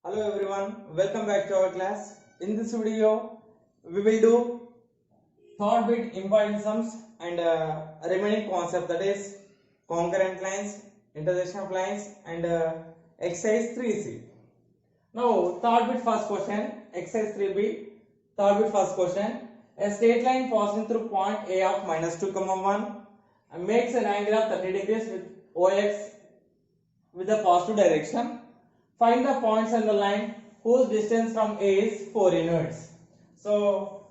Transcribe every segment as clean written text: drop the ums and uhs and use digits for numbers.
Hello everyone, welcome back to our class. In this video, we will do third bit important sums and remaining concept, that is concurrent lines, intersection of lines and exercise 3C. Now third bit first question, exercise 3B, third bit first question. A straight line passing through point A of minus 2, 1 and makes an angle of 30 degrees with OX with the positive direction. Find the points on the line whose distance from A is 4 units. So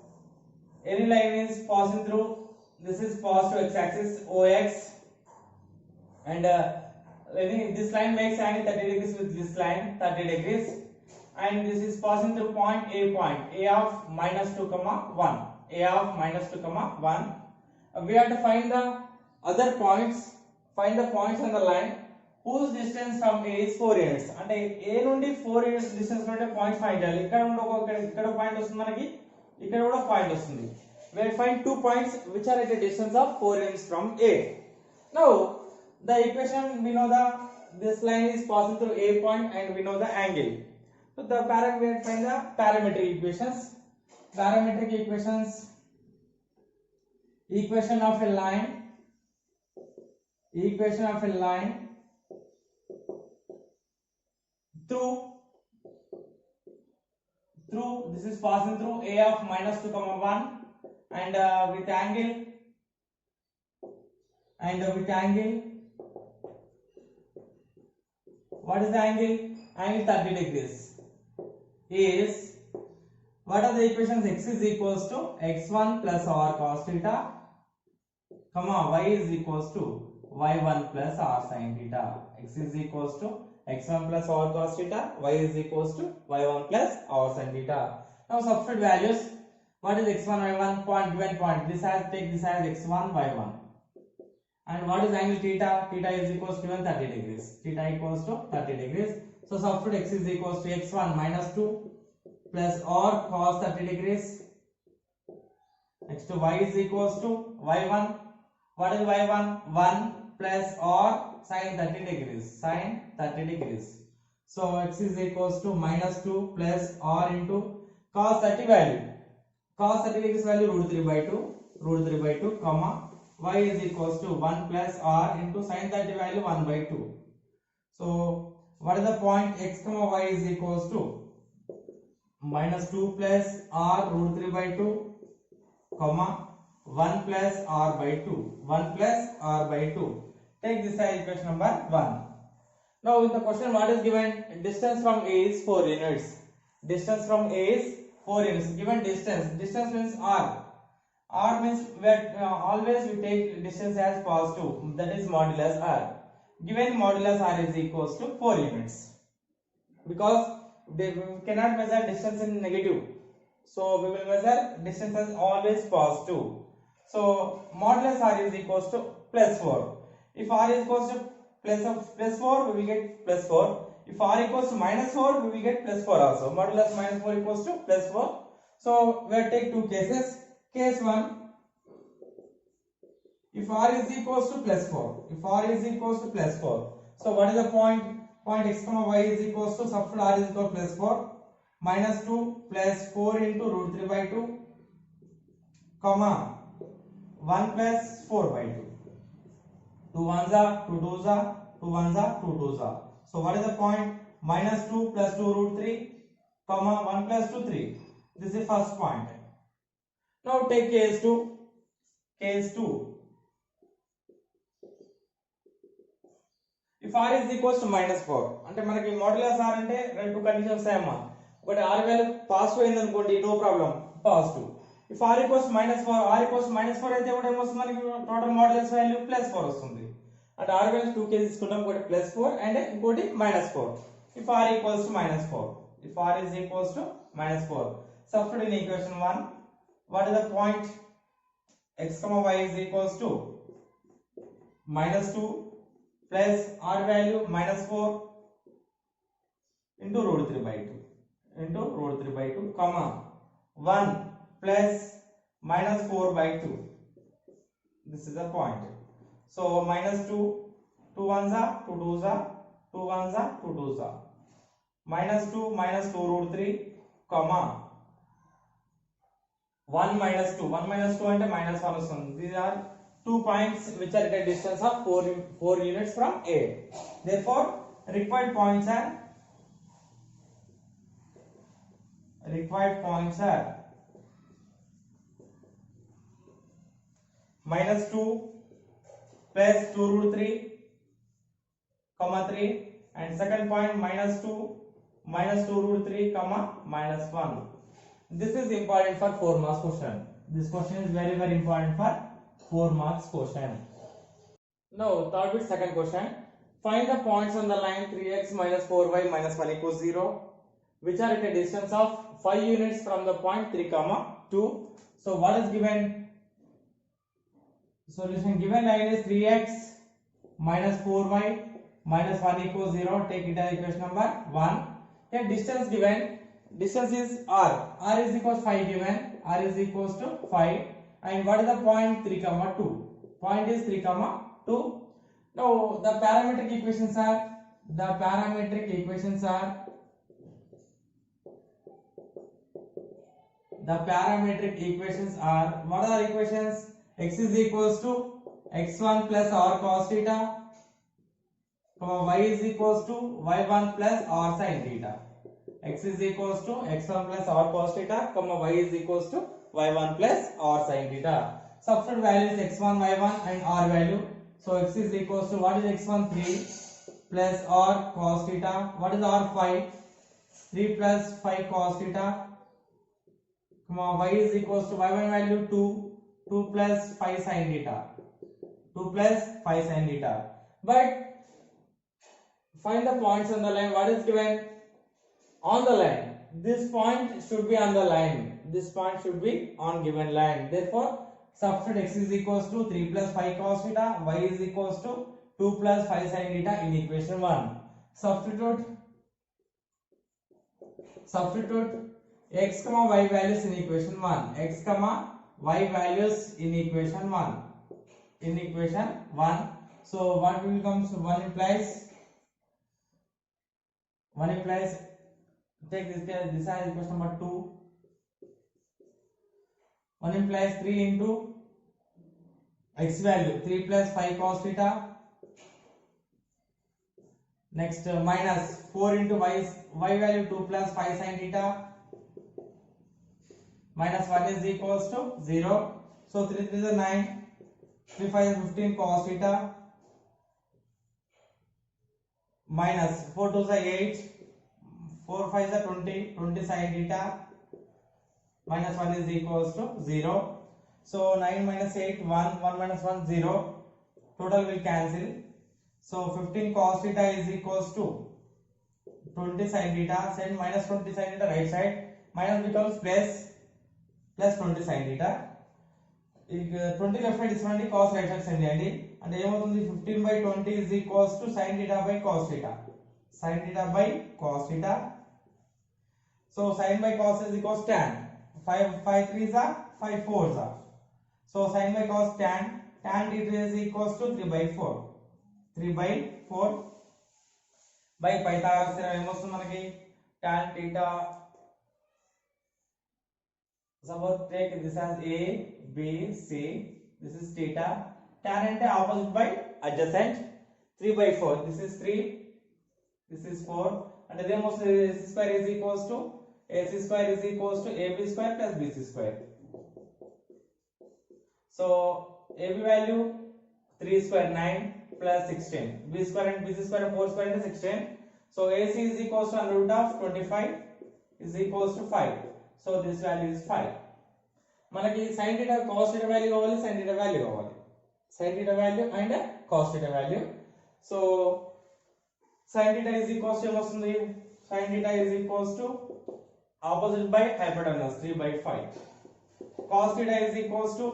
any line is passing through, this is positive x-axis OX, and this line makes angle 30 degrees with this line 30 degrees, and this is passing through point A of minus 2, 1. A of minus 2, 1. We have to find the other points, find the points on the line whose distance from A is 4 units. అంటే A నుండి 4 units distance ఉంటే points find చేయాలి. ఇక్కడ point వస్తుంది, మనకి ఇక్కడ కూడా point వస్తుంది. We will find two points which are at a distance of 4 units from A. Now the equation, we know this line is passing through A point and we know the angle. So we will find the parametric equations. Parametric equations: equation of a line through this is passing through A of minus 2, 1 and with angle what is the angle? Angle 30 degrees is, what are the equations? X is equals to x1 plus r cos theta, y is equals to y1 plus r sin theta. X is equals to x1 plus r cos theta, y is equals to y1 plus r sin theta. Now substitute values. What is x1, y1? Point, given point. Take this as x1, y1. And what is angle theta? Theta is equals to 30 degrees. Theta equals to 30 degrees. So substitute x is equals to x1 minus 2 plus r cos 30 degrees. Next to y is equals to y1. What is y1? 1 plus r sin 30 degrees. So x is equals to minus 2 plus r into cos 30 value. Cos 30 degrees value root 3 by 2, comma y is equals to 1 plus r into sin 30 value 1 by 2. So what is the point? X comma y is equals to minus 2 plus r root 3 by 2, comma 1 plus r by 2. Take this as equation number 1. Now in the question, what is given? Distance from A is 4 units. Given distance means r. R means always we take distance as positive, that is modulus r. Given modulus r is equals to 4 units. Because we cannot measure distance in negative, so we will measure distance as always positive. So modulus r is equals to plus 4. If r is equals to plus 4, we will get plus 4. If r equals to minus 4, we will get plus 4 also. Modulus minus 4 equals to plus 4. So we will take two cases. Case 1, if r is equals to plus 4. So what is the point? Point x comma y is equals to, substitute r is equal to plus 4. Minus 2 plus 4 into root 3 by 2, comma 1 plus 4 by 2. 2 ones are 2 twos are 2 ones are 2 twos are. So what is the point? Minus 2 plus 2 root 3, comma 1 plus 2 3. This is first point. Now take case 2. If r is equals to minus 4, అంటే మనకి modulus r అంటే రెండు conditions ఏమా, ఒకటి r value positive అయింది అనుకోండి, no problem, positive. If r equals to minus 4 అయితే కూడా ఏమొస్తుంది, మనకి టోటల్ modulus వాల్యూ ప్లస్ 4 వస్తుంది. అంటే r వాల్యూ 2 కేస్ తీసుకుంటాం, ఒకటి ప్లస్ 4 అండ్ ఇంకోటి minus 4. If r equals to minus 4, substitute in equation 1. What is the point? X comma y is equals to minus 2 plus r value minus 4 into root 3 by 2, comma 1 plus minus 4 by 2. This is the point. So minus 2, 2 ones are 2 twos are 2 ones are 2 twos are. minus 2 minus 2 root 3 comma 1 minus 2 1 minus 2 అంటే minus 1 వస్తుంది. These are 2 points which are at a distance of 4 units from A. Therefore required points are minus 2 plus 2 root 3 comma 3, and second point minus 2 minus 2 root 3 comma minus 1. This is important for 4 marks question. This question is very very important for 4 marks question. Now third bit second question. Find the points on the line 3x minus 4y minus 1 equals 0 which are at a distance of 5 units from the point 3 comma 2. So what is given? Solution given line is 3x minus 4y minus 1 equals 0. Take it as equation number 1. Here distance given. Distance is r. R is equals 5 given. R is equals to 5. And what is the point 3 comma 2? Point is 3 comma 2. Now the parametric equations are what are the equations? X is equals to x1 plus r cos theta, y is equals to y1 plus r sin theta. X is equals to x1 plus r cos theta, y is equals to y1 plus r sin theta. Substitute values x1, y1 and r value. So x is equals to, what is x1? 3 plus r cos theta. What is r? 5. 3 plus 5 cos theta. Y is equals to y1 value 2. 2 plus 5 sin theta. 2 plus 5 sin theta. But find the points on the line. What is given? On the line. This point should be on the line. This point should be on given line. Therefore, substitute x is equals to 3 plus 5 cos theta. Y is equals to 2 plus 5 sin theta in equation 1. Substitute x comma y values in equation 1. X comma y values in equation 1. So what will come? So 1 implies take this as equation number 2. 1 implies 3 into x value 3 plus 5 cos theta. Next minus 4 into y value 2 plus 5 sin theta. Minus 1 is equals to 0. So 3 is 9. 3 5 is 15 cos theta. Minus 4 2 is 8. 4 5 is 20 sin theta. Minus 1 is equals to 0. So 9 minus 8 1 minus 1 0. Total will cancel. So 15 cos theta is equals to 20 sin theta. Send minus 20 sin theta right side. Minus becomes plus 20 sin theta. 20 left side is cos right side send చేయండి. అంటే ఏమవుతుంది? 15 by 20 is equals to sin theta by cos theta. So sin by cos is equals tan. 5 3s are 5 4s are. So sin by cos tan theta is equals to 3 by 4 by Pythagoras theorem ఏమొస్తుంది మనకి? tan theta. Suppose take this as A, B, C. This is theta. Tan ante opposite by adjacent. 3 by 4. This is 3. This is 4. And then AC square is equals to AB square plus BC square. So AB value 3 square 9 plus 16. B square and BC square and 4 square is 16. So AC is equals to under root of 25 is equals to 5. So this value is 5. మనకి sin theta cos theta value కావాలి, sin theta value కావాలి. Sin theta value and cos theta value. So sin theta is equals to ఏమొస్తుంది? Sin theta is equals to opposite by hypotenuse 3 by 5. Cos theta is equals to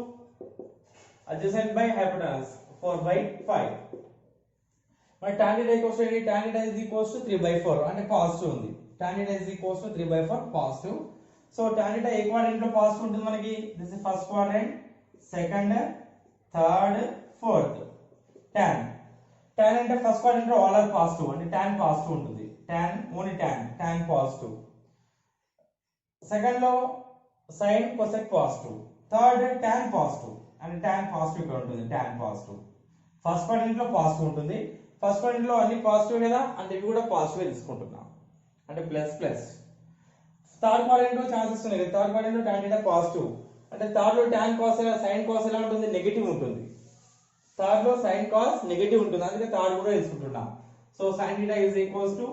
adjacent by hypotenuse 4 by 5. మరి tan theta equals to ఏంటి? Tan theta is equals to 3 by 4 అంటే positive ఉంది. Tan theta is equals to 3 by 4 positive. So tan theta A quadrant లో positive ఉంటుంది మనకి? This is first quadrant, second, third, fourth. tan అంటే first quadrant లో all are positive అంటే tan positive ఉంటుంది. only tan positive. Second law sin cosec positive. Third tan positive and tan positive ఇక్కడ ఉంటుంది tan positive. First quadrant లో positive ఉంటుంది. First quadrant లో అన్ని పాజిటివ్ కదా అంటే ఇవి కూడా పాజిటివ్ తీసుకుంటున్నాం అంటే ప్లస్ ప్లస్. థర్డ్ క్వాడ్రంట్ లో ఛాన్సెస్ ఉన్నాయి. థర్డ్ క్వాడ్రంట్ లో tan θ పాజిటివ్ అంటే థర్డ్ లో tan cos ఎలా sin cos ఎలా ఉంటుంది నెగటివ్ ఉంటుంది. థర్డ్ లో sin cos నెగటివ్ ఉంటుంది అందుకే థర్డ్ కూడా తీసుకుంటున్నాం. So sin θ is equals to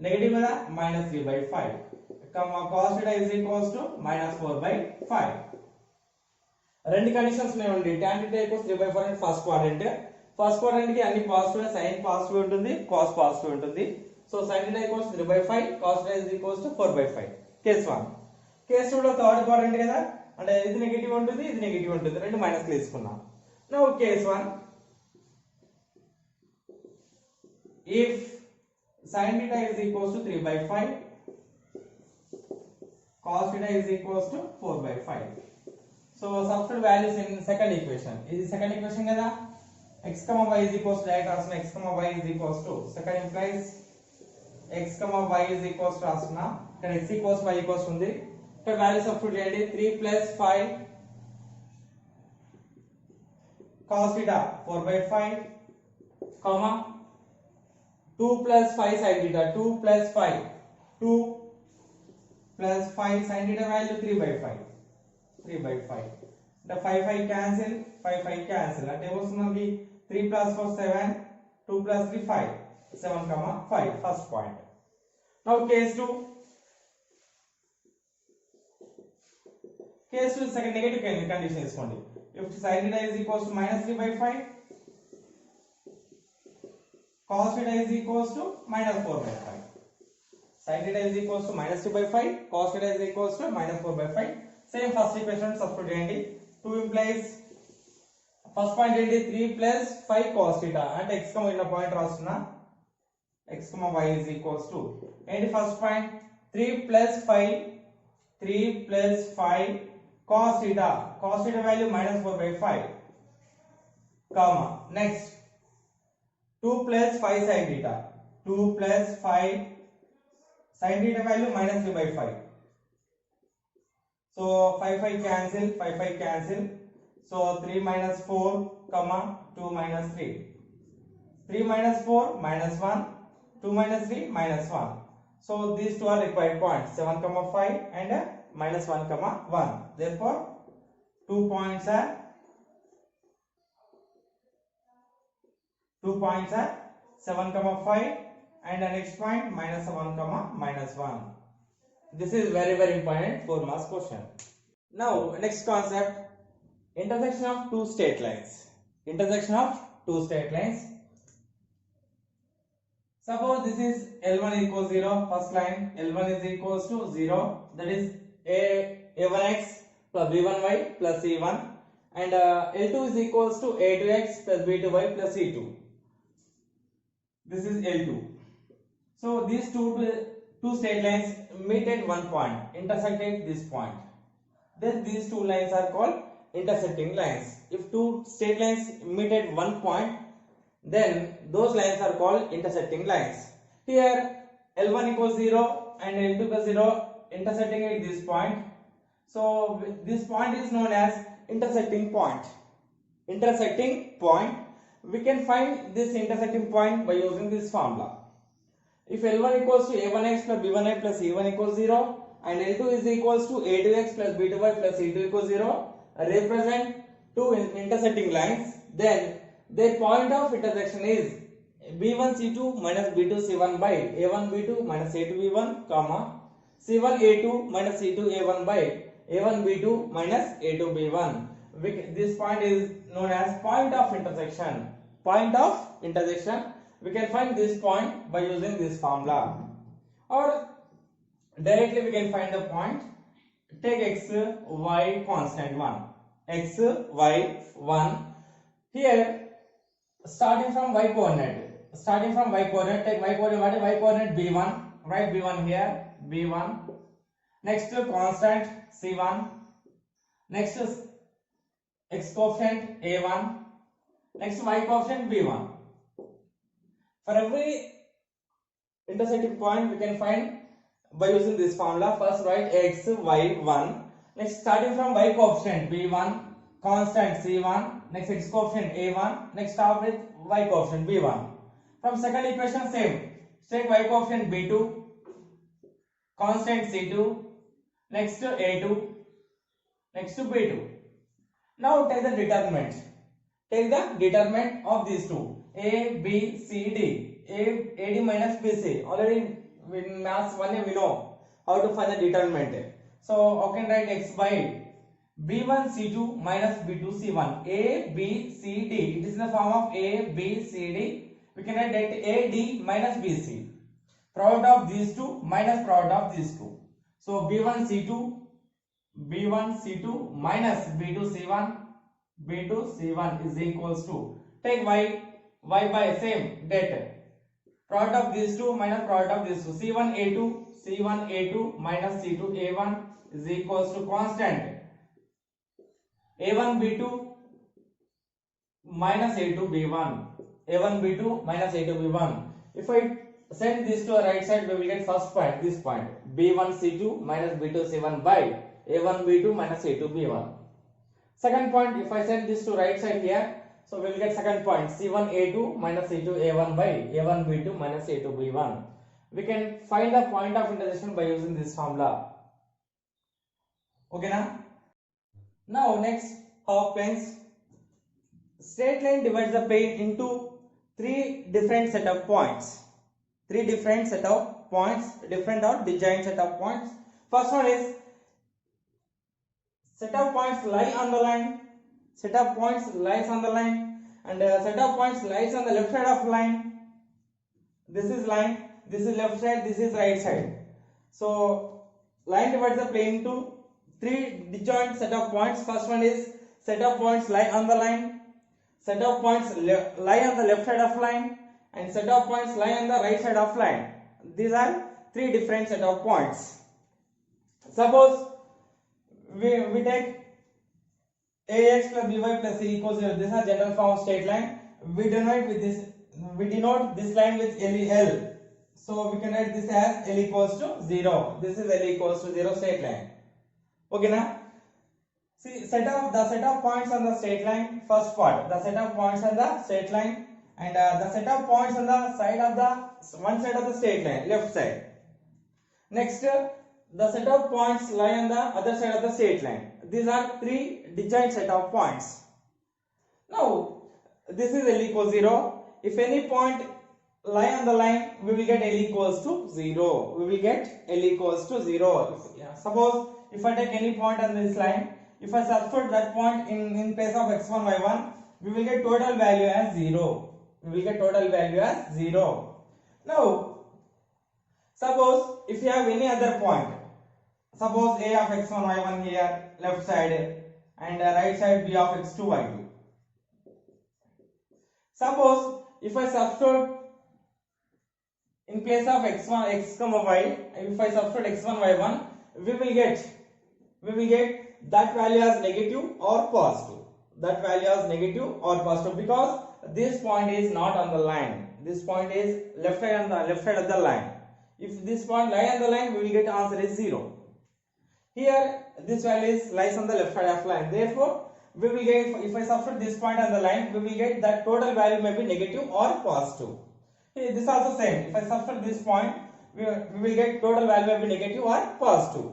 negative కదా -3/5 cos θ is equals to -4/5. రెండు కండిషన్స్ ఉన్నాయండి. tan θ equals 3/4 అంటే ఫస్ట్ క్వాడ్రంట్. ఫస్ట్ క్వాడ్రంట్ కి అన్ని పాజిటివ్ sin పాజిటివ్ ఉంటుంది cos పాజిటివ్ ఉంటుంది. So sin θ equals 3/5 cos θ is equals to 4/5. Case 1. Case 2 లో third quadrant కదా అంటే ఇది నెగటివ్ ఉంటుంది ఇది నెగటివ్ ఉంటుంది రెండు మైనస్ తీసుకున్నాం. Now case 1 if sin θ is equals to 3/5 cos θ is equals to 4/5. So substitute values in second equation. This is second equation kada x y is equals to direct rasna x y is equals to second implies x y is equals to rasna ఇక్కడ x equals y equals ఉంది. ఇక్కడ value substitute చేయండి 3 + 5 cos θ 4/5 comma 2 + 5 sin θ 2 + 5 2 + 5 sin θ value 3/5 the 5 cancel 5 cancel అంటే ఏమొస్తుంది 3 + 4 7 2 + 3 5 7, 5 first point. Now case 2 second negative condition తీసుకోండి. If sin θ is equals to -3/5 cos θ is equals to -4/5 sin θ is equals to -3/5 cos θ is equals to -4/5 same first equation substitute చేయండి 2 implies first point ఏంటి 3 + 5 cos θ అంటే x ఉన్న point రాస్తున్నా x y is equals to ఏంటి first point 3 + 5 cos θ value -4/5 comma next 2 + 5 sin θ 2 + 5 sin θ value -3/5 so 5 cancel 5 cancel so 3 - 4 comma 2 - 3 3 - 4 -1 2 - 3 -1 so these two are required points 7, 5 and -1, 1 therefore 2 points are 7, 5 and the next point -7, -1. This is very important 4 marks question. Now next concept intersection of two straight lines. Suppose this is L1 equals 0 first line L1 is equals to 0 that is a1x plus b1y plus c1 and L2 is equals to a2x plus b2y plus c2. This is L2. So these two straight lines meet at one point, intersect at this point. Then these two lines are called intersecting lines. If two straight lines meet at one point, then those lines are called intersecting lines. Here L1 equals 0 and L2 equals 0 intersecting at this point. So this point is known as intersecting point. We can find this intersecting point by using this formula. If L1 equals to a1x plus b1y plus c1 equals 0 and L2 is equals to a2x plus b2y plus c2 equals 0 represent two intersecting lines, then their point of intersection is b1 c2 minus b2 c1 by a1 b2 minus a2 b1 comma c1 a2 minus c2 a1 by a1 b2 minus a2 b1. This point is known as point of intersection. We can find this point by using this formula, or directly we can find the point. Take x y constant 1 x y 1 here starting from y coordinate take y coordinate b1 write b1 here b1 next constant c1 next x coefficient a1 next y coefficient b1. For every intersecting point we can find by using this formula. First write x, y, 1. Next starting from y coefficient b1, constant c1, next x coefficient a1, next start with y coefficient b1. From second equation same, take y coefficient b2, constant c2, next to a2, next to b2. Now take the determinant. Take the determinant of these two. A, B, C, D. AD minus BC. Already in maths 1 we know how to find the determinant. So how can write x by B1 C2 minus B2 C1. A, B, C, D. It is in the form of A, B, C, D. We can write that AD minus BC. Product of these two minus product of these two. So B1 C2 minus B2 C1 is equals to, take y by same date, product of these two minus product of these two, C1 A2 minus C2 A1 is equals to constant A1 B2 minus A2 B1, A1 B2 minus A2 B1. If I send this to the right side, we will get first point, this point, B1 C2 minus B2 C1 by A1 B2 minus A2 B1. Second point, if I send this to right side here, so we will get second point, C1 A2 minus C2 A1 by A1 B2 minus A2 B1. We can find the point of intersection by using this formula. Okay now? Now next, half planes. Straight line divides the plane into three different set of points. Three different set of points, different or disjoint set of points. First one is set of points lie on the line, set of points lies on the line, and set of points lies on the left side of line. This is line, this is left side, this is right side. So line divides the plane into three disjoint set of points. First one is set of points lie on the line, set of points lie on the left side of line, and set of points lie on the right side of line. These are three different set of points. Suppose we take ax plus by plus c equals 0. This is a general form of straight line. We denote this line with L. So we can write this as L equals to 0. This is L equals to 0 straight line. Okay now? See, the set of points on the straight line. First part, the set of points on the straight line, and the set of points on the side of the one side of the straight line, left side. Next, the set of points lie on the other side of the straight line. These are three disjoint set of points. Now, this is L equals 0. If any point lie on the line, we will get L equals to 0. We will get L equals to 0. Suppose if I take any point on this line, if I substitute that point in place of x1, y1, we will get total value as 0. We will get total value as 0. Now, suppose if you have any other point, suppose a of x1, y1 here, left side, and right side b of x2, y2. Suppose if I substitute in place of x1, x, y, if I substitute x1, y1, we will get that value as negative or positive. That value as negative or positive, because this point is not on the line. This point is left side of the line. If this point lie on the line, we will get answer is 0. Here this value lies on the left side of line. Therefore, we will get, if I substitute this point on the line, we will get that total value may be negative or positive. Here this also same. If I substitute this point, we will get total value may be negative or positive.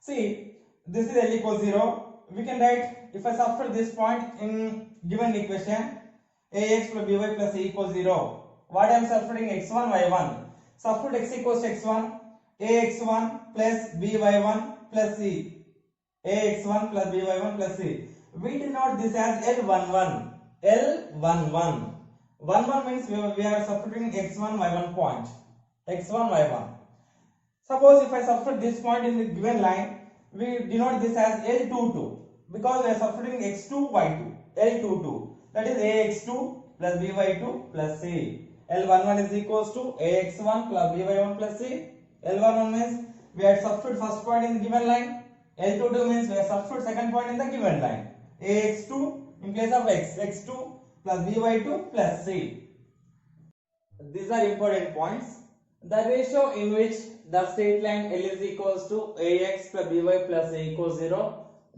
See, this is L equals 0. We can write, if I substitute this point in given equation, ax plus by plus c equals 0. What I am substituting? x1, y1. Substitute x equals to x1, ax1 plus by1 plus c. ax1 plus by1 plus c. We denote this as L11. L11. 11 means we are substituting x1, y1 point. x1, y1. Suppose if I substitute this point in the given line, we denote this as L22, because we are substituting x2, y2. L22. That is ax2 plus by2 plus c. L11 is equals to ax1 plus by1 plus c. L11 means we have substitute first point in the given line. L22 means we have substitute second point in the given line. ax2 in place of x, x2 plus by2 plus c. These are important points. The ratio in which the straight line L is equals to ax plus by plus a equals 0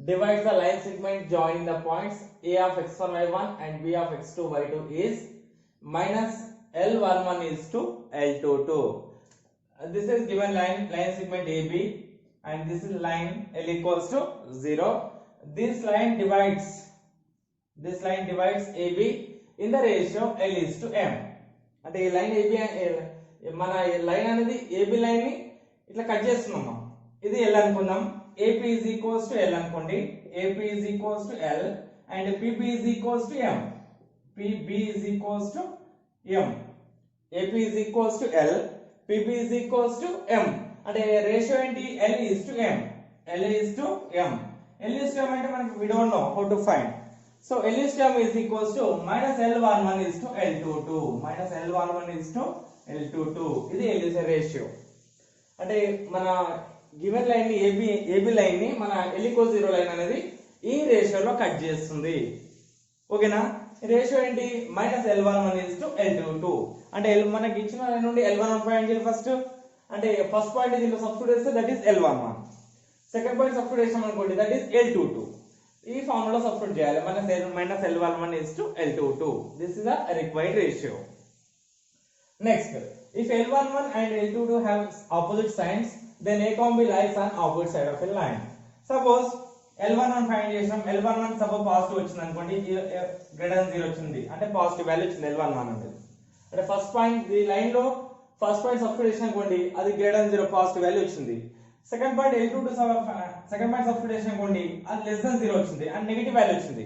divides the line segment joining the points a of x1 y1 and b of x2 y2 is minus L11 is to L22. This is given line segment AB and this is line L equals to 0. This line divides AB in the ratio L is to M. అంటే ఈ line AB మన line అనేది AB line ని ఇట్లా cut చేస్తున్నాం. ఇది L అనుకుందాం. AP is equals to L అనుకోండి. AP is equals to L and PB is equals to M. PB is equals to M. AP is equals to L. PB is equals to M. అంటే ratio ఏంటి? L is to M. L is to M. L is to M అంటే మనకి we don't know how to find. So L is to M is equals to minus L11 is to L22. Minus L11 is to L22. ఇది L is a ratio. అంటే మన given line ని AB line ని మన L equals 0 line అనేది ఈ రేషియోలో cut చేస్తుంది. ఓకేనా? రేషియో ఏంటి? Minus L11 is to L22. అంటే మనకి ఇచ్చిన లైన్ నుండి L11 ఫైండ్ చేయాలి ఫస్ట్. అంటే ఫస్ట్ పాయింట్ దీంట్లో సబ్స్టిట్యూట్ చేస్తే that is L11. Second point substitute చేసాం అనుకోండి దట్ ఈస్ L22. ఈ ఫార్ములా సబ్స్టిట్యూట్ చేయాలి. Minus L11 is to L22. This is the required ratio. Next, if L11 and L22 have opposite signs, then A comma B lies on opposite side of a line. Suppose L11 find చేసాం. L11 suppose positive వచ్చింది అనుకోండి, greater than 0 వచ్చింది అంటే positive value వచ్చింది L11 అనేది. అంటే first point ఈ line లో ఫస్ట్ పాయింట్ సబ్స్టిట్యూట్ చేసాం అనుకోండి అది గ్రేటర్ దెన్ 0 పాజిటివ్ వాల్యూ వచ్చింది. Second point L22 second point substitute చేసాం అనుకోండి అది లెస్ దెన్ 0 వచ్చింది అండ్ నెగటివ్ వాల్యూ వచ్చింది.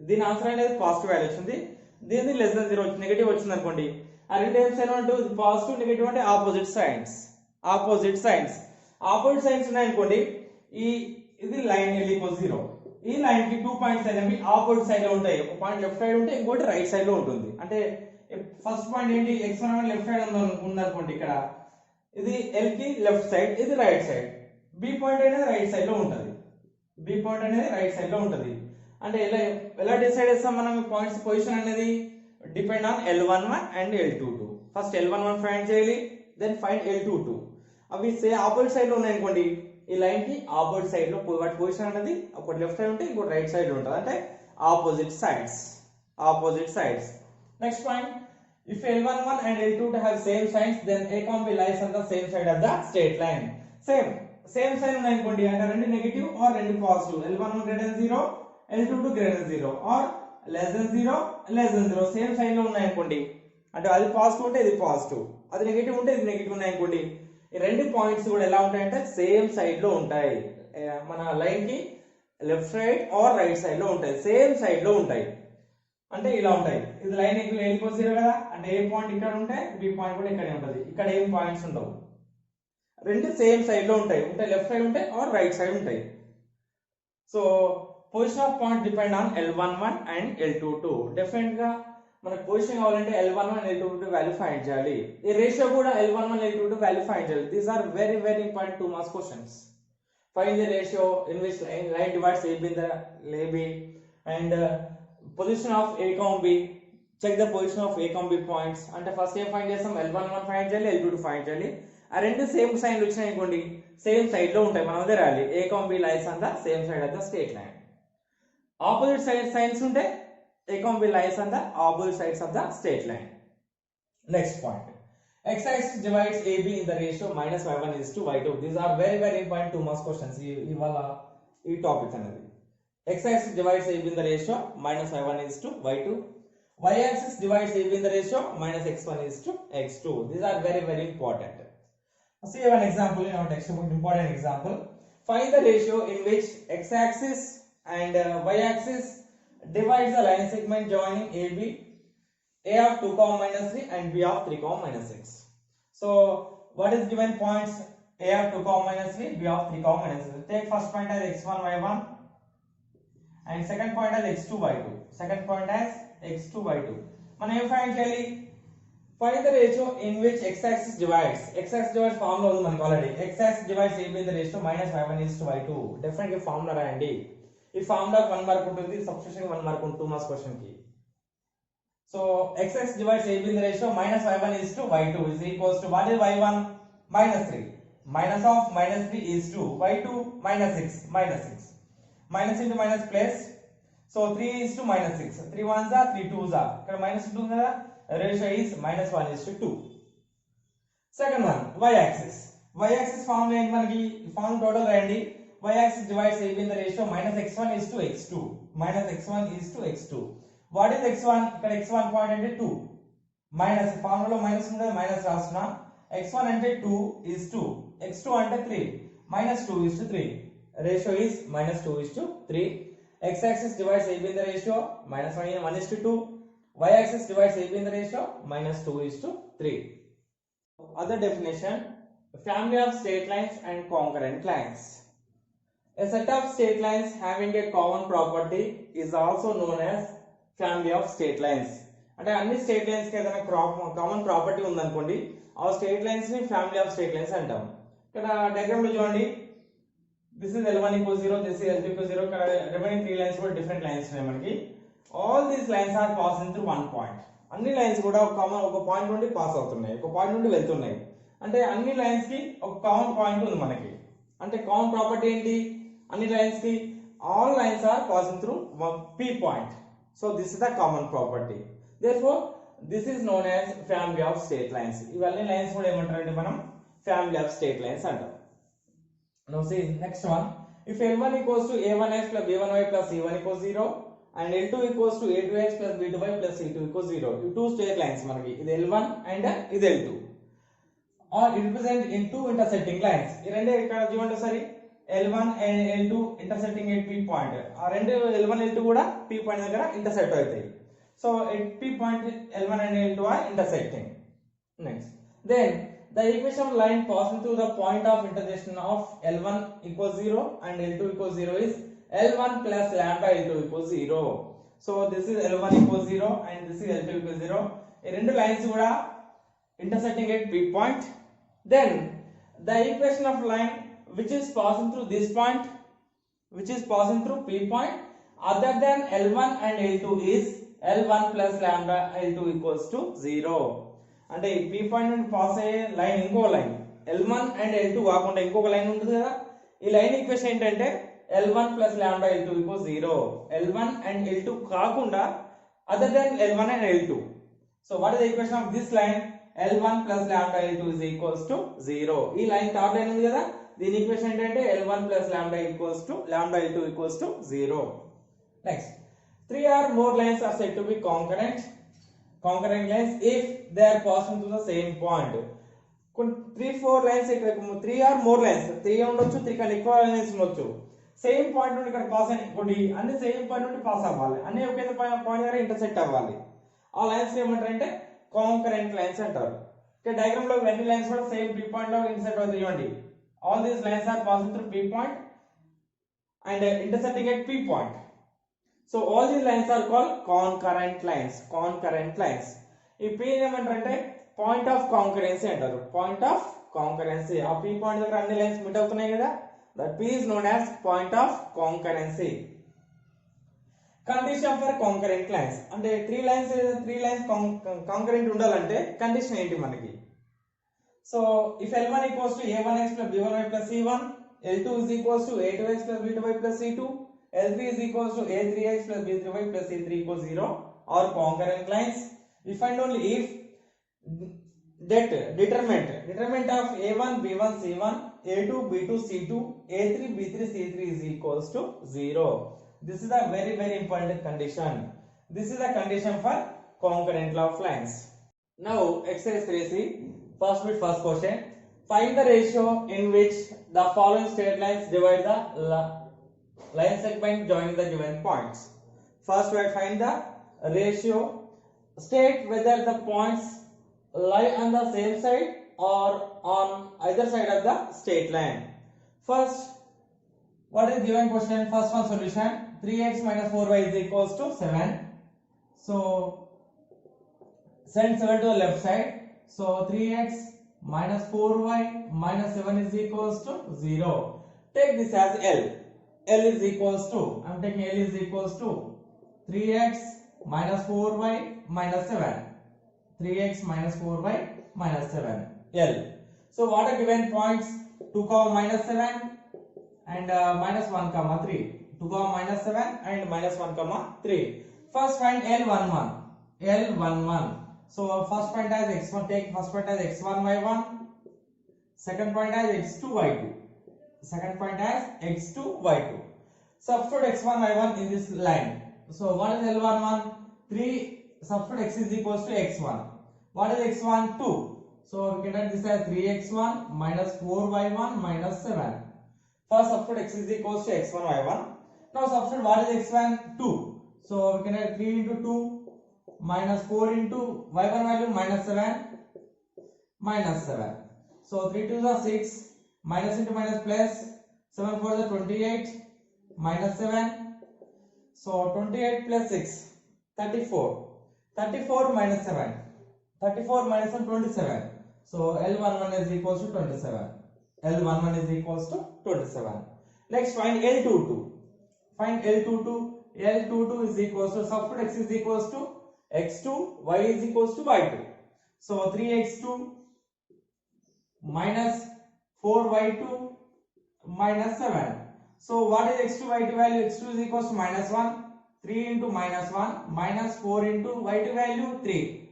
దీని ఆన్సర్ అనేది పాజిటివ్ వాల్యూ వచ్చింది, దీని లెస్ దెన్ 0 వచ్చింది నెగటివ్ వచ్చింది అనుకోండి. ఆ రెండు టైప్స్ ఏమంటూ పాజిటివ్ నెగటివ్ అంటే ఆపోజిట్ సైన్స్ ఉన్నాయి అనుకోండి. ఇది లైన్ L equals 0. ఈ లైన్ కి 2 పాయింట్స్ అనేవి ఆపోజిట్ సైడ్ లో ఉంటాయి. ఒక పాయింట్ లెఫ్ట్ సైడ్ ఉంటే ఇంకోటి రైట్ సైడ్ లో ఉంటుంది. అంటే ఫస్ట్ పాయింట్ ఏంటి? x1 అనేది లెఫ్ట్ సైడ్ ఉంది అనుకోండి, ఇక్కడ ఇది L కి లెఫ్ట్ సైడ్, ఇది రైట్ సైడ్. B పాయింట్ అనేది రైట్ సైడ్ లో ఉంటది. అంటే ఎలా డిసైడ్ చేస్తాం మనం పాయింట్స్ పొజిషన్ అనేది? Depend on L11 and L22. First L11 find చేయాలి, దెన్ ఫైండ్ L22. అవి ఆపోజిట్ సైడ్ లో ఉన్నాయి అనుకోండి, ఈ లైన్ కి ఆపోజిట్ సైడ్ లో వాటి పొజిషన్ అనేది ఒకటి లెఫ్ట్ సైడ్ ఉంటే ఇంకోటి రైట్ సైడ్ లో ఉంటుంది. అంటే opposite sides. Next point, if L11 and L22 have same signs, then A comma B lies on the same side of the straight line. Same sign ఉన్నాయి అనుకోండి, అంటే రెండు నెగటివ్ ఆర్ రెండు positive. L11 greater than 0, L22 greater than 0 or less than 0 same sign లో ఉన్నాయి అనుకోండి, అంటే అది పాజిటివ్ ఉంటే ఇది పాజిటివ్, అది నెగటివ్ ఉంటే ఇది నెగటివ్ ఉన్నాయి అనుకోండి. ఈ రెండు పాయింట్స్ కూడా ఎలా ఉంటాయంటే సేమ్ సైడ్ లో ఉంటాయి. మన లైన్ కి left side or right side లో ఉంటాయి, సేమ్ సైడ్ లో ఉంటాయి. అంటే ఇలా ఉంటాయి. ఇది లైన్ equals 0 కదా, అంటే ఏ పాయింట్ ఇక్కడ ఉంటే బి పాయింట్ కూడా ఇక్కడే ఉంటుంది. ఇక్కడ ఏం పాయింట్స్ ఉండవు, రెండు సేమ్ సైడ్ లో ఉంటాయి లెఫ్ట్ సైడ్ ఉంటాయి ఆర్ రైట్ సైడ్ ఉంటాయి. So position of point depend on L11 and L22. Definite గా మనకు పొజిషన్ కావాలంటే L11 and L22 value find చేయాలి. ఈ రేషియో కూడా L11 L22 వాల్యూ ఫైండ్ చేయాలి. These are very very important 2 marks questions. Find the ratio in which line divides AB in the AB and position of A comma B. Check the position of A comma B points. అంటే first ఏం find చేస్తాం? L11 find చేయాలి, L22 find చేయాలి. ఆ రెండు same సైన్లు వచ్చినాయి అనుకోండి, same side లో ఉంటాయి. మనం అదే రాయాలి, A comma B lies on the same side of the straight line. Opposite side science ఉంటే A comma B lies on the opposite sides of the straight line. Next point, x-axis divides AB in the ratio minus y1 is to y2. These are very very important 2 marks questions. ఇవాళ ఈ topic అనేది x-axis divides AB in the ratio minus y1 is to y2. y-axis divides AB in the ratio minus x1 is to x2. These are very very important. See one example in our textbook, important example. Find the ratio in which x-axis and y-axis divides the line segment joining AB, A of 2 comma minus 3 and B of 3 comma minus 6. So what is given points? A of 2 comma minus 3, B of 3 comma minus 6. Take first point as x1 y1 and second point as x2 y2. మనం ఏం find చేయాలి? Find the ratio in which x-axis divides. X-axis divides formula ఉంది మనకు already. X-axis divides AB in the ratio minus y1 is to y2. డెఫినెట్గా formula రాయండి. ఈ formula 1 mark ఉంటుంది, substitution 1 mark ఉంటుంది 2 మార్క్స్ క్వశ్చన్ కి. So x divides AB in the ratio minus y1 is to y2 is equals to what is y1? Minus 3. Minus of minus 3 is to y2 minus 6. Minus 6. Minus into minus plus. So 3 is to minus 6. 3 ones are 3 twos are. Here minus 2 ratio is minus 1 is to 2. Second one, y-axis. Y-axis form form total randy. Y-axis divides AB in the ratio minus x1 is to x2. Minus x1 is to x2. What is x1? X1 point and 2. Minus formula minus minus rasna. X1 and 2 is 2. X2 and 3. Minus 2 is to 3. Ratio is minus 2 is to 3. X-axis divides AB in the ratio minus 1 is to 2. Y-axis divides AB in the ratio minus 2 is to 3. Other definition, family of straight lines and concurrent lines. A set of straight lines having a common property is also known as family of straight lines. అంటే అన్ని straight lines కి ఏదైనా common property ఉందనుకోండి, ఆ straight lines ని family of straight lines అంటాం. ఇక్కడ diagram లో చూడండి, this is L1 equals 0, this is L2 equals 0. ఇక్కడ రిమైనింగ్ 3 లైన్స్ కూడా డిఫరెంట్ లైన్స్ ఉన్నాయి మనకి. All these lines are passing through one point. అన్ని లైన్స్ కూడా ఒక పాయింట్ నుండి పాస్ అవుతున్నాయి, ఒక పాయింట్ నుండి వెళ్తున్నాయి. అంటే అన్ని లైన్స్ కి ఒక కామన్ పాయింట్ ఉంది మనకి. అంటే కామన్ ప్రాపర్టీ ఏంటి? అన్ని లైన్స్ కి all lines are passing through P point. So this is the common property. Therefore this is known as family of straight lines. ఇవన్నీ లైన్స్ కూడా ఏమంటారంటే మనం family of straight lines అంటాం. Now see next one. If L1 equals to A1x plus B1y plus C1 equals 0 and L2 equals to A2x plus B2y plus C2 equals 0. ఇవి two straight lines మనకి. ఇది L1 and ఇది L2. Or it represent in two intersecting lines. ఈ రెండు ఇక్కడ చూడండి ఒకసారి, L1 and L2 intersecting at P point. ఆ రెండు L1 L2 కూడా P point దగ్గర intersect అవుతాయి. So at P point L1 and L2 are intersecting. Next, then the equation of line passing through the point of intersection of L1 equals 0 and L2 equals 0 is L1 plus lambda L2 equals 0. So this is L1 equals 0 and this is L2 equals 0. ఈ రెండు lines కూడా intersecting at P point. Then the equation of line which is passing through this point, which is passing through P point other than L1 and L2 is L1 plus lambda L2 equals to 0. అంటే ఈ P point నుండి pass అయ్యే line ఇంకో line L1 and L2 కాకుండా ఇంకొక line ఉంటుంది కదా, ఈ లైన్ ఈక్వేషన్ ఏంటంటే L1 plus lambda L2 equals 0. L1 and L2 కాకుండా other than L1 and L2. So what is the equation of this line? L1 plus lambda L2 is equals to 0. ఈ line third line ఉంది కదా, దీని equation ఏంటంటే L1 plus lambda equals to lambda L2 equals to 0. Next, 3 or more lines are said to be concurrent lines if they are passing through the same point. 3-4 lines, 3 or more lines, 3 ఉండొచ్చు, 3 కన్నా ఎక్కువ lines ఉండొచ్చు. Same point నుండి ఇక్కడ pass అనుకోండి, అన్ని same point నుండి pass అవ్వాలి, అన్ని ఒకే పాయింట్ దగ్గర ఇంటర్సెక్ట్ అవ్వాలి. ఆ లైన్స్ ఏమంటారంటే కాంకరెంట్ లైన్స్ అంటారు. ఇక్కడ డయాగ్రామ్ లో అన్ని లైన్స్ కూడా సేమ్ P పాయింట్ లో ఇంటర్సెక్ట్ అవుతాయి. చూడండి, all these lines are passing through P point and intersecting at P point. So all these lines are called concurrent lines. Concurrent lines. ఈ P ఏమంటారంటే పాయింట్ ఆఫ్ కాంకరెన్సీ అంటారు. Point of concurrency. ఆ P point దగ్గర అన్ని lines meet అవుతున్నాయి కదా, that P is known as point of concurrency. Condition for concurrent lines. అంటే 3 lines concurrent ఉండాలంటే కండిషన్ ఏంటి మనకి? So if L1 equals to A1x plus B1y plus C1, L2 is equals to A2x plus B2y plus C2, L3 is equals to A3x plus B3y plus C3 equals 0 or concurrent lines. We find only if that determinant of A1 B1 C1, A2 B2 C2, A3 B3 C3 is equals to 0. This is a very important condition. This is a condition for concurrent of lines. Now exercise 3C. First question. Find the ratio in which the following straight lines divide the line segment joining the given points. First we find the ratio. State whether the points lie on the same side or on either side of the straight line. First, what is given question? First one solution. 3x minus 4y is equals to 7. So send 7 to the left side. So 3x minus 4y minus 7 is equals to 0. Take this as L. L is equals to, I am taking L is equals to 3x minus 4y minus 7. 3x minus 4y minus 7. L. So what are given points? 2 comma minus 7 and minus 1 comma 3. 2 comma minus 7 and minus 1 comma 3. First find L11. L11. So first point as x1, take first point as x1 y1. Second point as x2 y2. Second point as x2 y2. Substitute x1 y1 in this line. So what is L11? 3. Substitute x is equals to x1. What is x1? 2. So we can write this as 3x1 minus 4y1 minus 7. First substitute x is equals to x1 y1. Now substitute what is x1? 2. So we can write 3 into 2 minus 4 into y1 value minus 7 minus 7. So 3 2s are 6, minus into minus plus, 7 4 is 28 minus 7. So 28 plus 6, 34. 34 minus 7. 34 minus 1, 27. So L11 is equals to 27. L11 is equals to 27. Next find L22. Find L22. L22 is equals to, substitute x is equals to x2, y is equals to y2. So 3x2 minus 4y2 minus 7. So what is x2 y2 value? X2 is equals to minus 1. 3 into minus 1 minus 4 into y2 value 3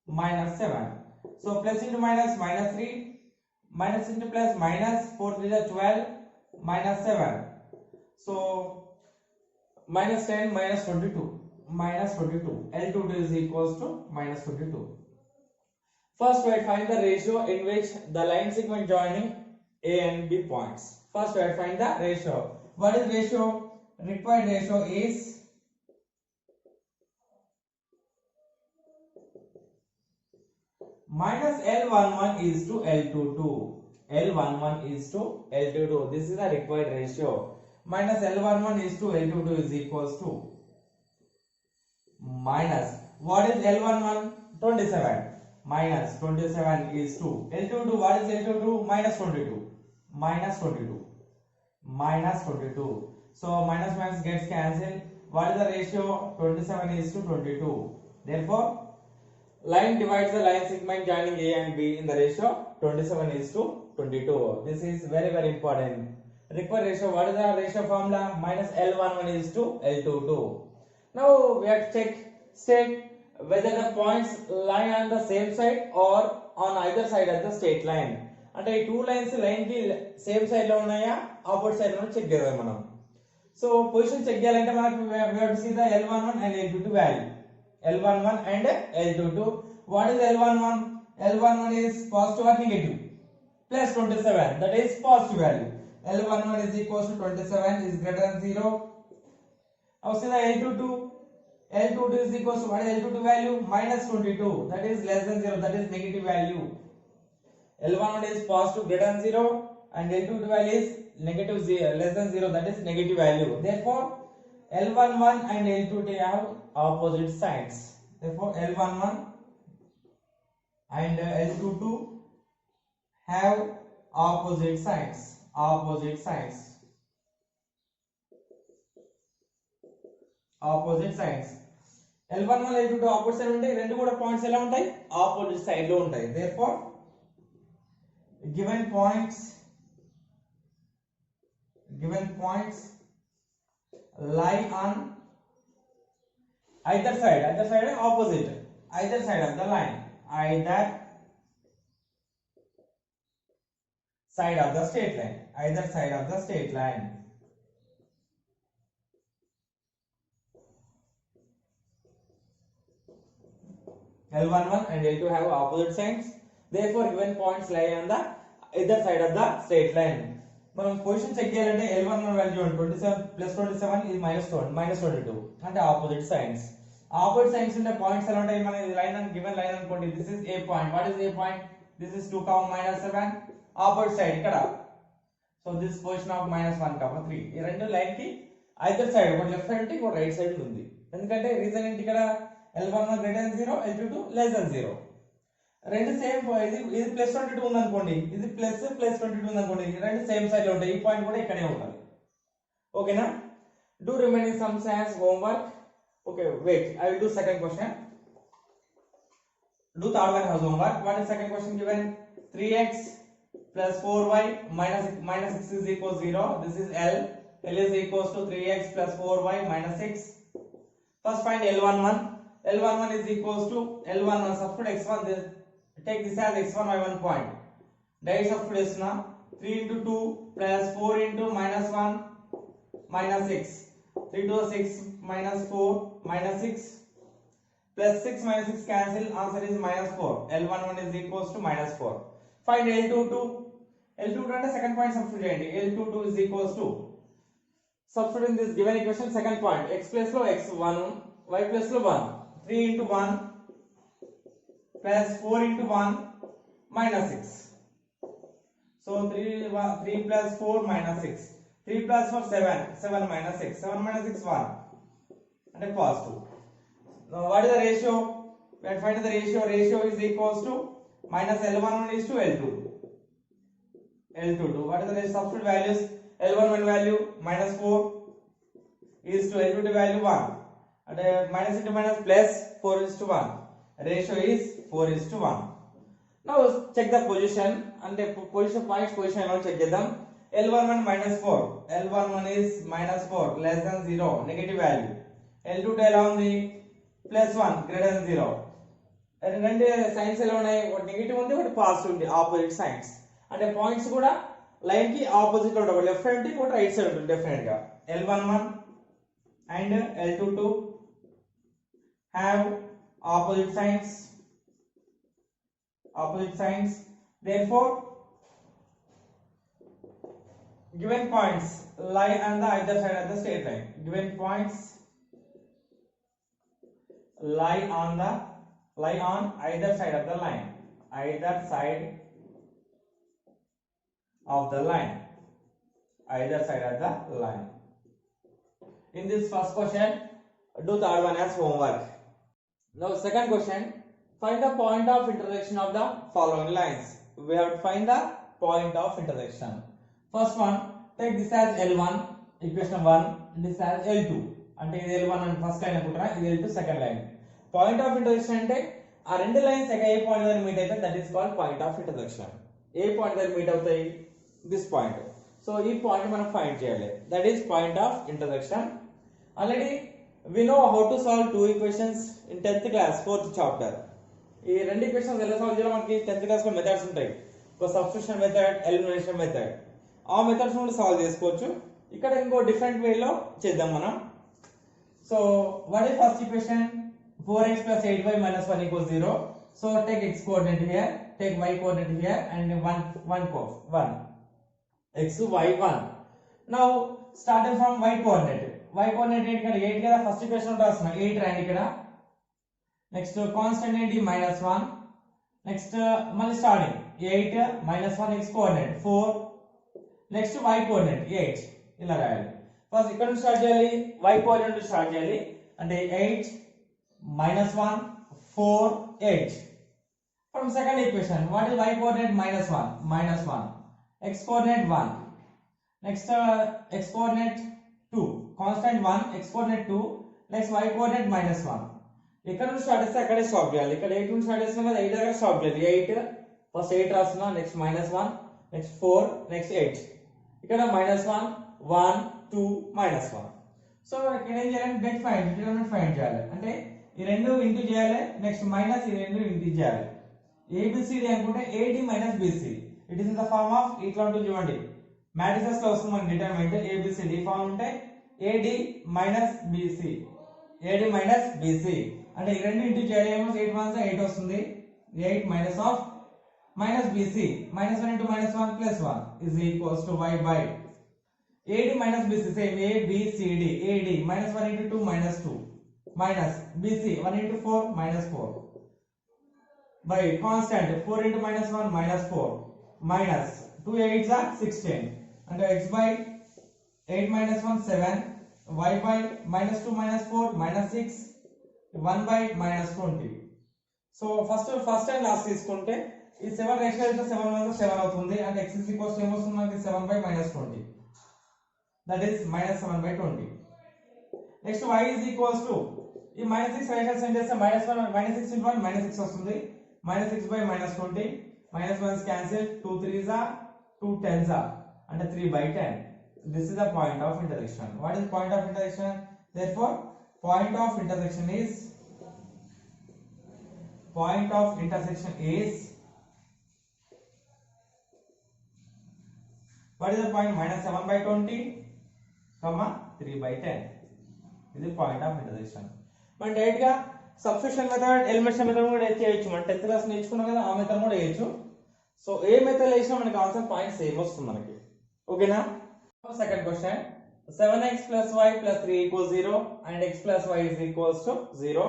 minus 7. So plus into minus minus 3 minus into plus minus 4 3 is 12 minus 7. So minus 10 minus 22 minus 22. L22 is equals to minus 22. First we find the ratio in which the line segment joining A and B points. First we find the ratio. What is ratio? Required ratio is minus L11 is to L22. L11 is to L22. This is the required ratio. Minus L11 is to L22 is equals to minus, what is L11? 27. Minus 27 is to L22. What is L22? Minus 22. Minus 22. Minus 22. So minus minus gets cancelled. What is the ratio? 27 is to 22. Therefore, line divides the line segment joining A and B in the ratio 27 is to 22. This is very important. Required ratio. What is the ratio formula? Minus L11 is to L22. Now we have to state whether the points lie on the same side or on either side of the straight line. అంటే ఈ two lines line కి same side లో ఉన్నాయా opposite side లో check చేద్దాం మనం. So position check చేయాలంటే మనకు we have to see the L11 and L22 value. L11 and L22. What is L11? L11 is positive or negative? Plus 27. That is positive value. L11 is equals to 27 is greater than 0. Now see the L22. L22 is equals to, what is L22 value? Minus 22. That is less than 0. That is negative value. L11 is positive greater than 0 and L22 value is negative 0, less than 0. That is negative value. Therefore, L11 and L22 have opposite signs. Therefore, L11 and L22 have opposite signs. Opposite signs. Opposite signs. L11 L22 opposite side ఉంటాయి, రెండు కూడా points ఎలా ఉంటాయి? Opposite side లో ఉంటాయి. Therefore, given points lie on either side opposite, either side of the line, either side of the straight line, either side of the straight line. L11 and L2 have opposite signs. Therefore, given points lie on the either side of the straight line. మనం position check చేయాలంటే L11 value 27 plus 27 is minus 22 అంటే opposite signs. Opposite signs ఉంటే points ఎలా ఉంటాయి? మన line అని given line అనుకోండి. This is A point. What is A point? This is 2 minus 7. Opposite side ఇక్కడ. So this position of -1, 3. ఈ రెండు లైన్ కి ఐదర్ సైడ్, ఒకటి లెఫ్ట్ సైడ్ ఉంటే ఇంకో రైట్ సైడ్ ఉంది. ఎందుకంటే రీజన్ ఏంటి? ఇక్కడ L11 greater than 0, L22 less than 0. రెండు సేమ్, ఇది ప్లస్ 22 ఉంది అనుకోండి, ఇది ప్లస్ 22 ఉంది అనుకోండి, రెండు సేమ్ సైడ్ లో ఉంటాయి. ఈ పాయింట్ కూడా ఇక్కడే ఉంటుంది. ఓకేనా? Do remaining sums as homework. Okay, wait, I will do second question. Do third one house homework. What is second question given? 3x plus 4y minus 6 is equals 0. This is L. L is equals to 3x plus 4y minus 6. First find L11. L11 is equals to L11 substitute x1. Take this as x1 y1 point. Direct substitute is now 3 into 2 plus 4 into minus 1 minus 6. 3 to 6 minus 4 minus 6 plus 6 minus 6 cancel. Answer is minus 4. L11 is equals to minus 4. Find L22. L22 and the second point substitute. L22 is equals to, substitute in this given equation second point, x plus lo x1, y plus lo 1. 3 into 1 plus 4 into 1 minus 6. So 3 plus 4 minus 6. 3 plus 4 7. 7 minus 6. 7 minus 6 1. And a positive. Now what is the ratio? We have to find the ratio. Ratio is equals to minus L11 is to L22. L22. What is the ratio? Substitute values. L11 value minus 4 is to L22 value 1. And minus into minus plus 4 is to 1. Ratio is 4 is to 1. Now check the position and the position points position alone check them. L11 minus 4. L11 is minus 4 less than 0 negative value. L22 along the plus 1 greater than 0. And then signs alone what negative ఉంది what positive ఉంది opposite signs. And the points కూడా line ki opposite లో ఉంటాయి left side what right side ఉంటుంది definitely గా. L11 and L22 have opposite signs. Therefore given points lie on the either side of the straight line. Given points lie on either side of the line. Either side of the line. In this first question, do third one as homework. Now second question, find the point of intersection of the following lines. We have to find the point of intersection. First one, take this as L1, equation 1, this as L2. And L1 and first line L2 second line. Point of intersection ante ఆ రెండు lines ఏ point దగ్గర meet అయితే that is called point of intersection. A point దగ్గర meet అవుతాయి? This point. So ఈ point మనం find చేయాలి. That is point of intersection. Already we know how to solve two equations in 10th class 4th chapter. ఈ రెండు equations ఎలా solve చేయాలో మనకి 10th క్లాస్ లో మెథడ్స్ ఉంటాయి. ఒక సబ్స్టిట్యూషన్ మెథడ్, ఎలిమినేషన్ మెథడ్. ఆ మెథడ్స్ కూడా సాల్వ్ చేసుకోవచ్చు. ఇక్కడ ఇంకో డిఫరెంట్ వే లో చేద్దాం మనం. So what is first equation? 4x plus 8y minus 1 equals 0. So take x coordinate here, take y coordinate here, and 1 x y 1. Now starting from y coordinate. Y coordinate ఇక్కడ 8 కదా, first equation రాస్తున్నా 8 రాయండి ఇక్కడ. Next constant ఏంటి? -1. Next మళ్ళీ starting 8 -1 x coordinate 4. Next y coordinate 8 ఇలా రాయాలి. First ఇక్కడ నుంచి స్టార్ట్ చేయాలి, y కోఆర్డినేట్ నుంచి స్టార్ట్ చేయాలి. అంటే 8 -1 4 8. From second equation, what is y coordinate? -1 x coordinate 1. Next x coordinate 2, constant 1, x coordinate 2. Next y coordinate -1. ఇక్కడ నుంచి స్టార్ట్ చేస్తే అక్కడే స్టాప్ చేయాలి. ఇక్కడ 8 నుంచి స్టార్ట్ చేస్తున్నాం కదా, 8 దగ్గర స్టాప్ చేయాలి. 8 ఫస్ట్ 8 రాస్తున్నా, నెక్స్ట్ -1, నెక్స్ట్ 4, నెక్స్ట్ 8. ఇక్కడ -1 1 2 -1. సో ఇక్కడ ఏం చేయాలి? నెట్ ఫైండ్ చేయాలి. అంటే ఈ రెండు ఇంటూ చేయాలి, నెక్స్ట్ మైనస్ ఈ రెండు ఇంటూ చేయాలి. ఏబిసిడి అనుకుంటే A D minus B C. It is in the form of ఇట్లా ఉంటుంది చూడండి, మ్యాట్రిసెస్ లో వస్తుంది మనకి డిటర్మినెంట్. ఏబిసిడి ఫార్మ్ ఉంటే A D minus B C, A D minus B C. అంటే ఈ రెండు ఇంటూ చేయాలి, ఏమో 8 1 8 వస్తుంది. 8 minus of minus B C, -1 into -1 + 1 is equals to y by AD minus BC. Same ABCD. AD -1 into 2 -2 minus BC 1 into 4 -4 by constant 4 into -1 -4 minus 2 8s are 16 and x by 8 -1 7 y by -2 -4 -6 1 by -20. So first and last తీసుకుంటే ఈ 7 ratio అయితే 7 1 7 అవుతుంది and x is equals to ఏమొస్తుంది మనకి 7 by -20, that is -7 by 20. Next y is equals to ఈ -6 right hand side చేస్తే -1 -6 into 1 -6 వస్తుంది. -6 by -20 -1 cancel 2 3s are 2 10s are అంటే 3/10. This is the point of intersection. What is point of intersection? Therefore point of intersection is what is the point? -7/20 3/10. This is point of intersection. మనం direct గా substitution method elimination method కూడా చేయొచ్చు. మనం 10th class నేర్చుకున్నాం కదా, ఆ method కూడా చేయొచ్చు. సో ఏ మెథడ్ వేసినా మనకి ఆన్సర్ పాయింట్ సేమ్ వస్తుంది మనకి. ఓకేనా? Second question 7x plus y plus 3 equals 0 and x plus y is equals to 0.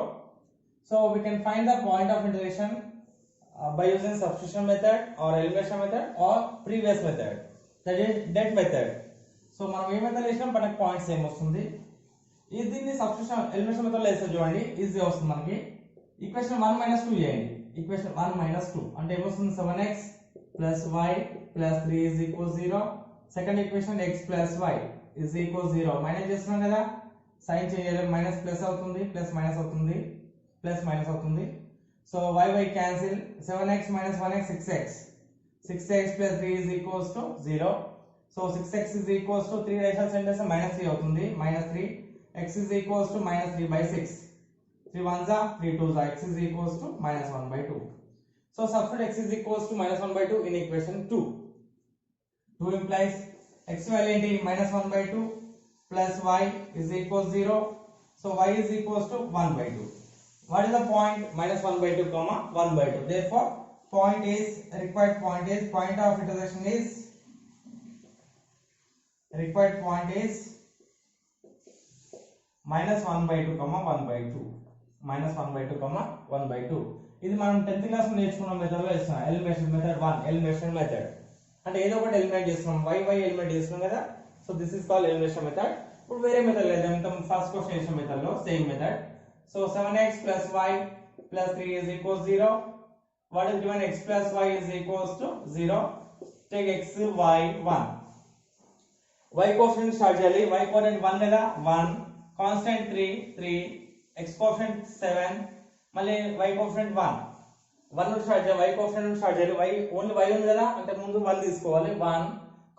So we can find the point of intersection by using substitution method or elimination method or previous method, that is that method. So మనం ఏ method వేసినా మనకి point same వస్తుంది. దీన్ని substitution elimination method లో వేస్తే చూడండి easy వస్తుంది మనకి. ఈక్వేషన్ 1 - 2 చేయండి. ఈక్వేషన్ 1 - 2 అంటే ఏమొస్తుంది? 7x plus y plus 3 is equals 0. Second equation x plus y is equals 0. Minus చేస్తున్నాం కదా, సైన్ చేయాలి, మైనస్ ప్లస్ అవుతుంది, ప్లస్ మైనస్ అవుతుంది, ప్లస్ మైనస్ అవుతుంది. So y cancel, 7x minus 1x 6x. 6x plus 3 is equals to 0. So 6x is equals to 3 right hand side చేస్తే -3 అవుతుంది, -3. x is equals to -3/6. 3 1s are 3 2s are x is equals to -1/2. So substitute x is equals to -1/2 in equation 2. 2 implies x value ఏంటి? -1/2 plus y is equals 0. So y is equals to 1/2. What is the point? -1/2 comma 1/2. Therefore required point of intersection is -1/2 comma 1/2. -1/2 comma 1/2. ఇది మనం 10th class లో నేర్చుకున్న method లో ఇస్తాం. Elimination method 1 elimination method అంటే ఏదో ఒకటి ఎలిమినేట్ చేస్తున్నాం, y ఎలిమినేట్ చేస్తున్నాం కదా. So this is called elimination method. ఇప్పుడు వేరే మెథడ్ లేదాం, ఫస్ట్ క్వశ్చన్ చేసిన మెథడ్ లో same method. So 7x plus y plus 3 is equals 0. What is given? X plus y is equals to 0. Take x y 1. Y coefficient start చేయాలి. Y coefficient 1 కదా, 1. Constant 3 x coefficient 7. మళ్ళీ y coefficient 1 నుండి start చేయాలి. Y coefficient నుండి start చేయాలి. y only y ఉంది కదా అంటే ముందు 1 తీసుకోవాలి. 1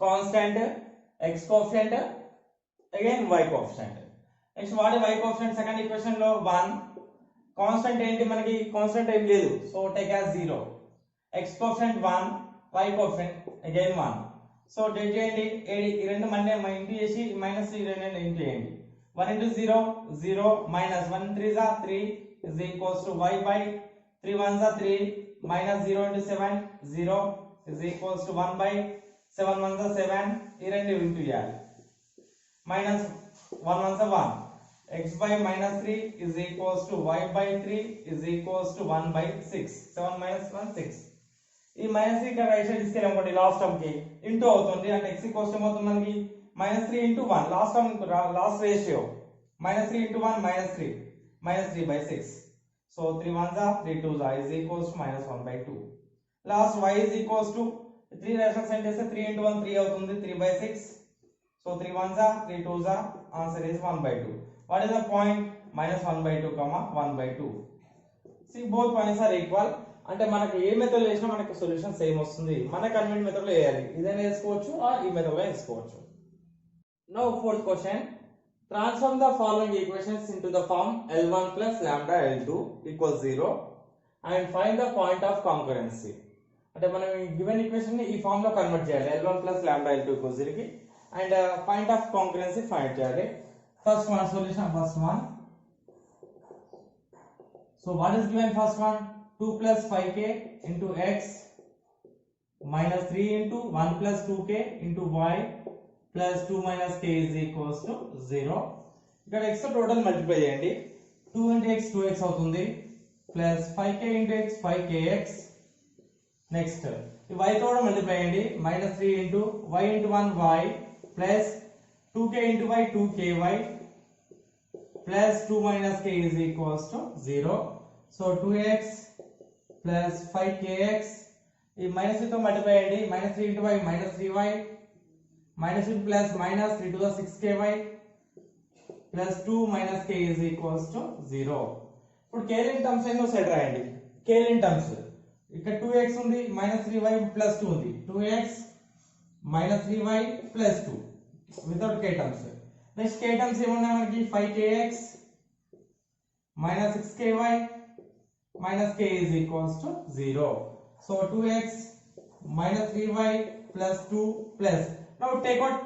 constant x coefficient again y coefficient. Next వాడే y coefficient సెకండ్ ఈక్వేషన్ లో 1. కాన్స్టెంట్ ఏంటి మనకి? కాన్స్టెంట్ ఏం లేదు, so take as 0. x coefficient 1, y coefficient again 1. So det చేయండి. ఈ రెండు మళ్ళీ ఇంటూ చేసి మైనస్ ఈ రెండు ఇంటూ చేయండి. 1 into 0 0 minus 1 3s are 3 is equals to y by 3 1s are 3 minus 0 into 7 0 is equals to 1 by 7 1s are 7. ఈ రెండు ఇంటూ చేయాలి. minus 1 1s are 1. x by minus 3 is equals to y by 3 is equals to 1 by 6. 7 minus 1 6. ఈ minus ఇక్కడ right side తీసుకెళ్ళి అనుకోండి, last term కి into అవుతుంది అంటే x ఈక్వల్స్ ఏమవుతుంది మనకి? -3 into 1. Last term last ratio -3 into 1 -3 -3/6. So 3 1s are 3 2s are is equals to -1/2. Last y is equals to 3 right side చేస్తే 3 into 1 3 అవుతుంది, 3/6. So 3 1s are 3 2s are, answer is 1/2. What is the point? -1/2 comma 1/2. See both points are equal. అంటే మనకి ఏ method వేసినా మనకి solution same వస్తుంది. మన convent method లో వేయాలి, ఇదైనా వేసుకోవచ్చు ఈ మెథడ్ లో వేసుకోవచ్చు. Now fourth question, transform the following equations into the form L1 plus lambda L2 equals 0 and find the point of concurrency. అంటే మనం గివెన్ ఈక్వేషన్ ని ఈ ఫామ్ లో కన్వర్ట్ చేయాలి. L1 plus lambda L2 equals 0 కి and point of concurrency find చేయాలి. First one solution, first one. So what is given? First one 2 plus 5k into x minus 3 into 1 plus 2k into y plus 2 minus k is equals to 0. ఇక్కడ x తో total multiply చేయండి. 2 into x 2x అవుతుంది plus 5k into x 5kx. Next ఈ y తో multiply చేయండి. -3 into y into 1 y plus 2k into y 2ky plus 2 minus k is equals to 0. So 2x plus 5kx ఈ minus తో multiply చేయండి. -3 into y -3y minus into plus minus 3 to the 6ky plus 2 minus k is equals to 0. ఇప్పుడు Kaelin terms ఎన్నో side రాయండి. Kaelin terms ఇక్కడ 2x ఉంది minus 3y plus 2 ఉంది. 2x minus 3y plus 2 without k terms. Next k terms ఏమున్నాయి మనకి 5kx minus 6ky minus k is equals to 0. So 2x minus 3y plus 2 plus. Now take out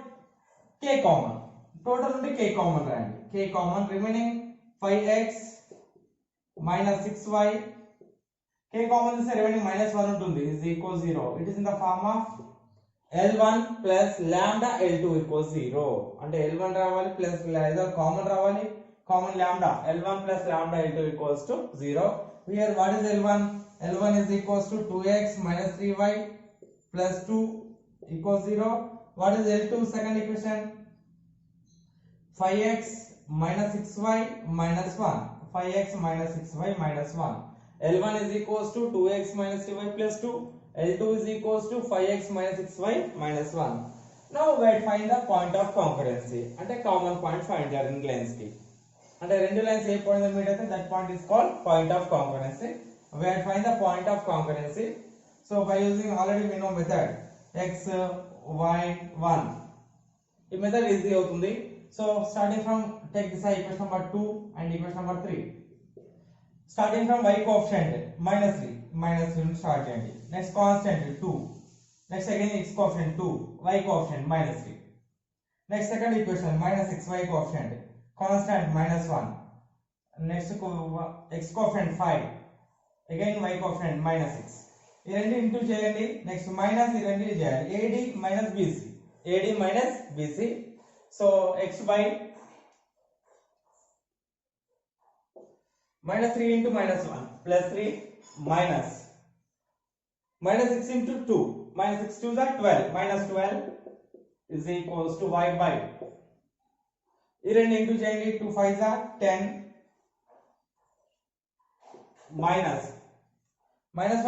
k common. Total unde k common randi. K common remaining 5x minus 6y. K common is remaining minus 1 untundi is equals 0. It is in the form of L1 plus lambda L2 equals 0. Ante L1 ravali plus either common ravali. Common lambda L1 plus lambda L2 equals to 0. Here what is L1? L1 is equals to 2x minus 3y plus 2 equals 0. What is L2? Second equation 5x minus 6y minus 1. 5x minus 6y minus 1. L1 is equals to 2x minus 3y plus 2. L2 is equals to 5x minus 6y minus 1. Now we find the point of concurrency. Ante common point find the రెండు lines ki. Ante రెండు lines ఏ point మీద meet అయితే that point is called point of concurrency. We have find the point of concurrency. So by using already we know method x y 1. ఈ method easy అవుతుంది. So starting from take this equation number 2 and equation number 3. Starting from y coefficient minus 3 నుండి start చేయండి. Next constant 2. Next again x coefficient 2, y coefficient minus 3. Next second equation minus 6y coefficient, constant minus 1. Next x coefficient 5. Again y coefficient minus 6. ఈ రెండు into చేయండి. Next minus ఈ రెండు చేయాలి. AD minus BC. AD minus BC. So x by minus 3 into minus 1 plus 3 minus 6 into 2 minus 6 to the 12 minus 12 is equals to y by ఈ రెండు into చేయండి. 2 5 10 minus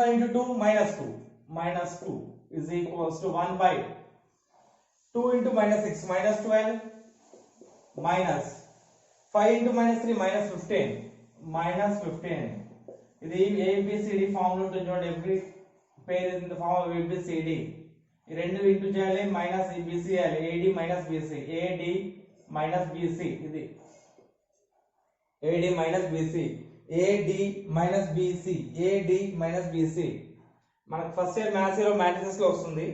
1 into 2 minus 2 is equals to 1 by 2 into minus 6 minus 12 minus 5 into minus 3 minus 15 ఇది ABCD form లో ఉంటుంది చూడండి. Every pair is in the form of ABCD. ఈ రెండు into చేయాలి మైనస్ BC చేయాలి. AD minus BC AD minus BC ఇది AD minus BC AD minus BC AD minus BC మనకు ఫస్ట్ ఇయర్ మ్యాథ్స్ లో మ్యాట్రిసెస్ లో వస్తుంది.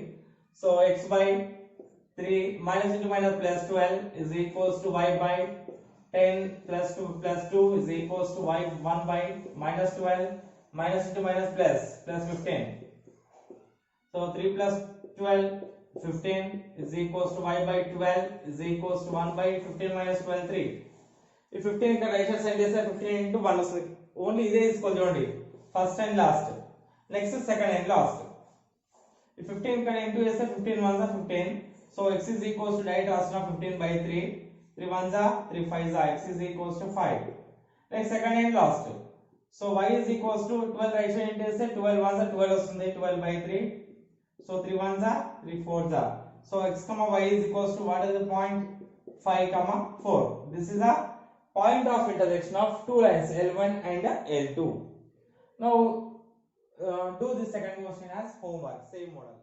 So x by 3 minus into minus plus 12 is equals to y by 10 plus 2 is equals to y 1 by minus 12 minus into minus plus 15. So 3 plus 12 15 is equals to y by 12 is equals to 1 by 15 minus 12 3. ఈ 15 ఇక్కడ right side side చేస్తే 15 into 1 వస్తుంది. Only ఇదే తీసుకోవాలి చూడండి. First and last. Next second and last. ఈ 15 ఇక్కడ into చేస్తే 15 1s are 15. So x is equals to direct రాస్తున్నా 15 by 3. 3 1s are 3 5s are x is equals to 5. Next second and last. So y is equals to 12 right side into చేస్తే 12 1s are 12 వస్తుంది. 12 by 3. So 3 1s are 3 4s are. So x comma y is equals to what is the point? 5 comma 4. This is the point of intersection of two lines L1 and L2. Now do the second question as homework, same model.